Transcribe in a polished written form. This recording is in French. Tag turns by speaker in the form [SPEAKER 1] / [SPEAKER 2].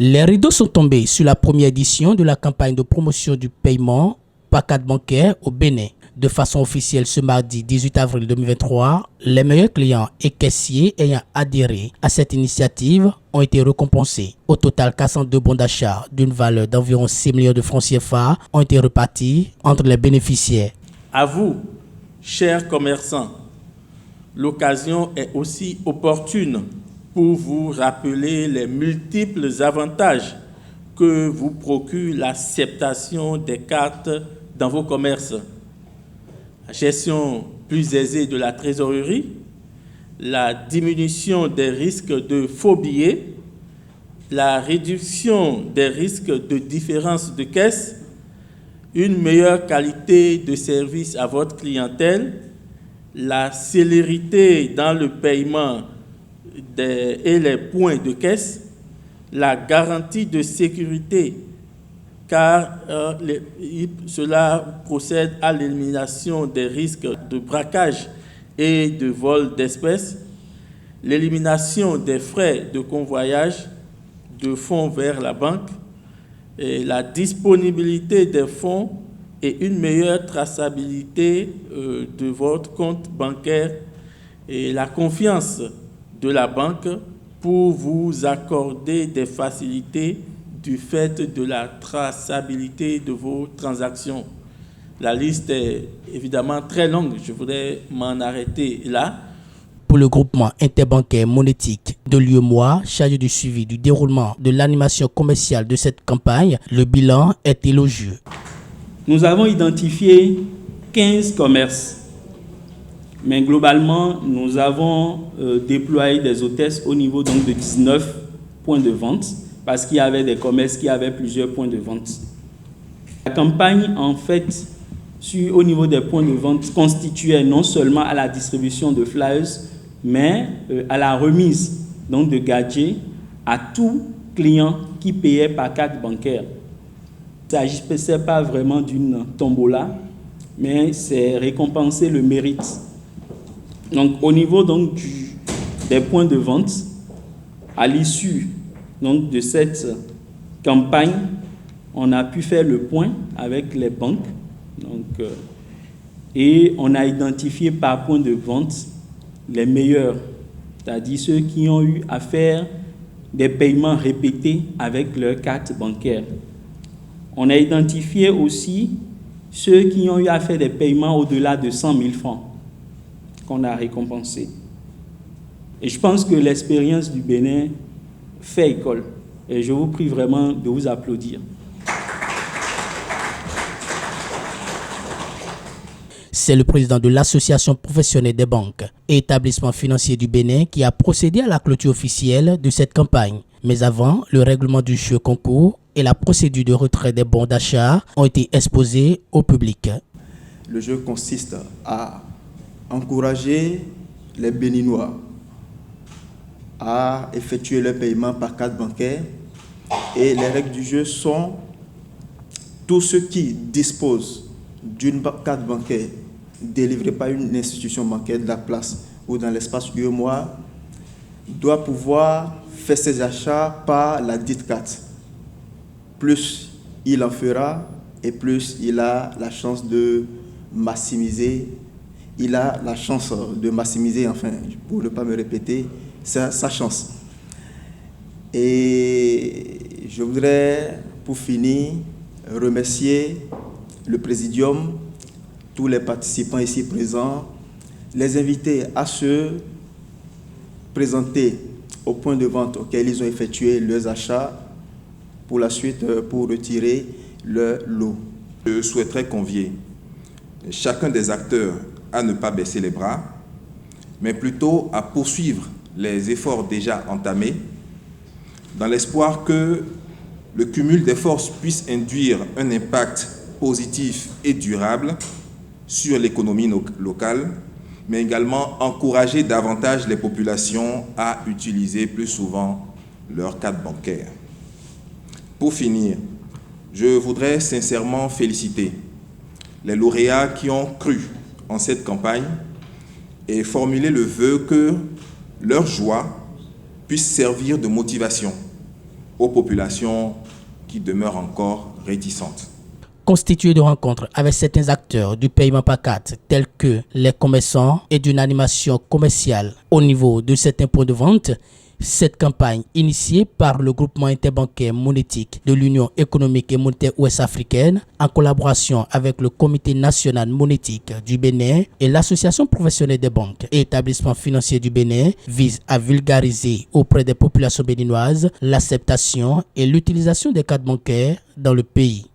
[SPEAKER 1] Les rideaux sont tombés sur la première édition de la campagne de promotion du paiement par carte bancaire au Bénin. De façon officielle ce mardi 18 avril 2023, les meilleurs clients et caissiers ayant adhéré à cette initiative ont été récompensés. Au total, 402 bons d'achat d'une valeur d'environ 6 millions de francs CFA ont été repartis entre les bénéficiaires.
[SPEAKER 2] À vous, chers commerçants, l'occasion est aussi opportune pour vous rappeler les multiples avantages que vous procure l'acceptation des cartes dans vos commerces. La gestion plus aisée de la trésorerie, la diminution des risques de faux billets, la réduction des risques de différence de caisse, une meilleure qualité de service à votre clientèle, la célérité dans le paiement et les points de caisse, la garantie de sécurité, car cela procède à l'élimination des risques de braquage et de vol d'espèces, l'élimination des frais de convoyage de fonds vers la banque, et la disponibilité des fonds et une meilleure traçabilité de votre compte bancaire et la confiance de la banque pour vous accorder des facilités du fait de la traçabilité de vos transactions. La liste est évidemment très longue, je voudrais m'en arrêter là.
[SPEAKER 1] Pour le groupement interbancaire monétique de l'UEMOA, chargé du suivi du déroulement de l'animation commerciale de cette campagne, le bilan est élogieux.
[SPEAKER 3] Nous avons identifié 15 commerces, mais globalement, nous avons déployé des hôtesses au niveau donc, de 19 points de vente, parce qu'il y avait des commerces qui avaient plusieurs points de vente. La campagne, en fait, au niveau des points de vente, constituait non seulement à la distribution de flyers, mais à la remise donc, de gadgets à tout client qui payait par carte bancaire. Il ne s'agissait pas vraiment d'une tombola, mais c'est récompenser le mérite. Donc, au niveau donc, des points de vente, à l'issue donc, de cette campagne, on a pu faire le point avec les banques et on a identifié par point de vente les meilleurs, c'est-à-dire ceux qui ont eu à faire des paiements répétés avec leur carte bancaire. On a identifié aussi ceux qui ont eu à faire des paiements au-delà de 100 000 francs qu'on a récompensés. Et je pense que l'expérience du Bénin fait école. Et je vous prie vraiment de vous applaudir.
[SPEAKER 1] C'est le président de l'Association professionnelle des banques et établissements financiers du Bénin qui a procédé à la clôture officielle de cette campagne. Mais avant, le règlement du jeu concours et la procédure de retrait des bons d'achat ont été exposés au public.
[SPEAKER 4] Le jeu consiste à encourager les Béninois à effectuer leur paiement par carte bancaire. Et les règles du jeu sont tous ceux qui disposent d'une carte bancaire délivrée par une institution bancaire de la place ou dans l'espace UEMOA doit pouvoir faire ses achats par la dite carte. Plus il en fera et plus il a la chance de maximiser, enfin, pour ne pas me répéter, sa chance. Et je voudrais, pour finir, remercier le Présidium, tous les participants ici présents, les inviter à se présenter au point de vente auquel ils ont effectué leurs achats pour la suite, pour retirer leur lot.
[SPEAKER 5] Je souhaiterais convier chacun des acteurs à ne pas baisser les bras, mais plutôt à poursuivre les efforts déjà entamés dans l'espoir que le cumul des forces puisse induire un impact positif et durable sur l'économie locale, mais également encourager davantage les populations à utiliser plus souvent leur carte bancaire. Pour finir, je voudrais sincèrement féliciter les lauréats qui ont cru en cette campagne et formuler le vœu que leur joie puisse servir de motivation aux populations qui demeurent encore réticentes.
[SPEAKER 1] Constitué de rencontres avec certains acteurs du paiement PACAT, tels que les commerçants, et d'une animation commerciale au niveau de certains points de vente, cette campagne, initiée par le groupement interbancaire monétique de l'Union économique et monétaire ouest-africaine, en collaboration avec le Comité national monétique du Bénin et l'Association professionnelle des banques et établissements financiers du Bénin, vise à vulgariser auprès des populations béninoises l'acceptation et l'utilisation des cartes bancaires dans le pays.